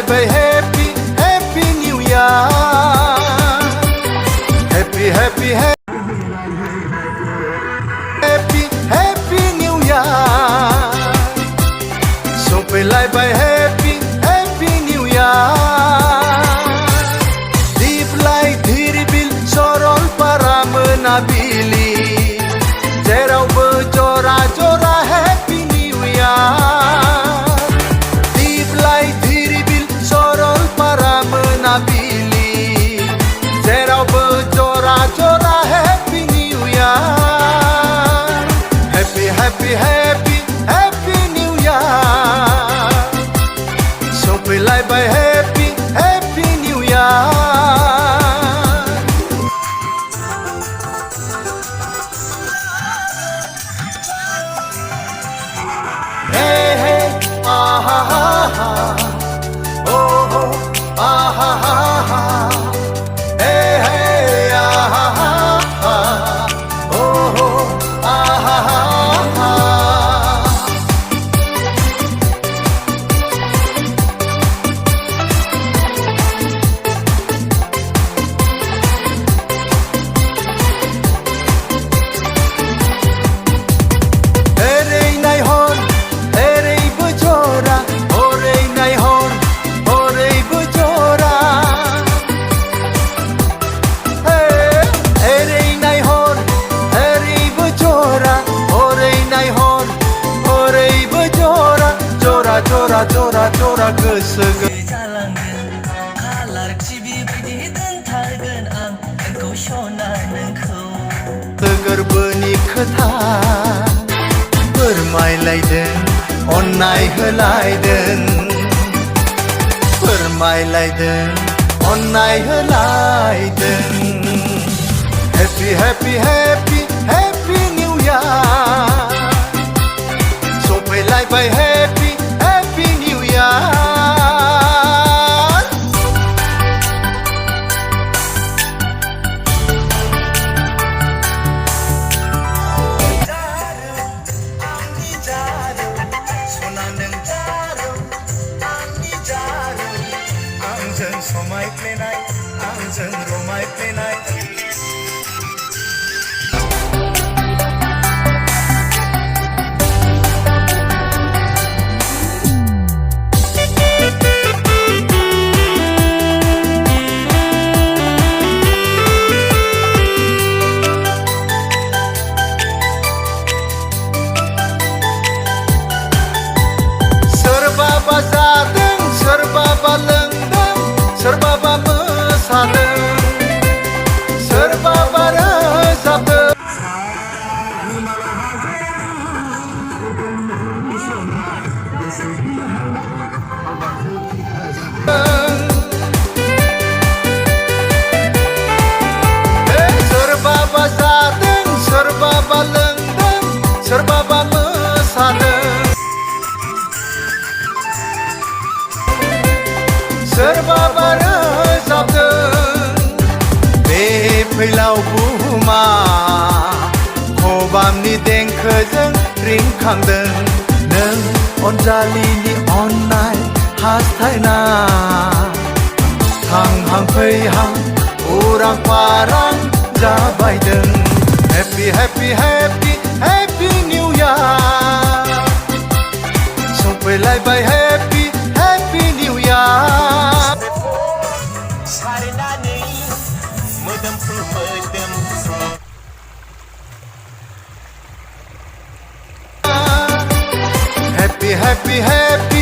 सफैलायबाय Happy Happy New Year Happy Happy Happy Happy New Year सफैलायबाय Happy Happy New Year दिपलाय धिरबिल सरलपारा मोनाबिलि जेरावबो जरा जरा Happy New Year दिपलाय धिरबिल सरलपारा मोनाबिलि जेरावबो जरा जरा Happy New Year Happy Happy Happy Happy New Year सफैलायबाय Happy Happy New Year Hey hey ah ha ha ha oh oh ah ha ha ha hey hey ah ha ha ha oh oh ah ha ha ha Eray naihon eray bujora oray naihon oray bujora eray naihon eray bujora oray naihon oray bujora jora jora jora jora goसो जालांगोन colour TV बायदि दोनथारगोन आं नोंखौ सना नोंखौ गोरबोनि खोथा फोरमायलायदों अननाय होलायदों फोरमायलायदों अननाय होलायदों Happy Happy Happy Happy New Year सफैलायबाय Happy Happy New Year आंनि जारौ सना नों जारौ आंनि जारौ आंजों समायफ्लेनाय आंजों रमायफ्लेनाय सोरबाबा जादों सोरबाबा लोंदों सोरबाबा मोसादों सोरबाबा रोजाबदों सोरबाबा जादों सोरबाबा लोंदों सोरबाबा मोसादों सोरबाबा रोजाबदों बे फैलाव बुहुमा खबामनि देंखोजों रिंखांदों नों अनजालिनि अननाय हास्थायनाय थांहां फैहां उरां फारां जाबायदों Happy Happy Happy Happy New Year सफैलायबाय Happy Happy New Year सारनानै मोदोमफ्रु मोदोमफ्रु Happy Happy Happy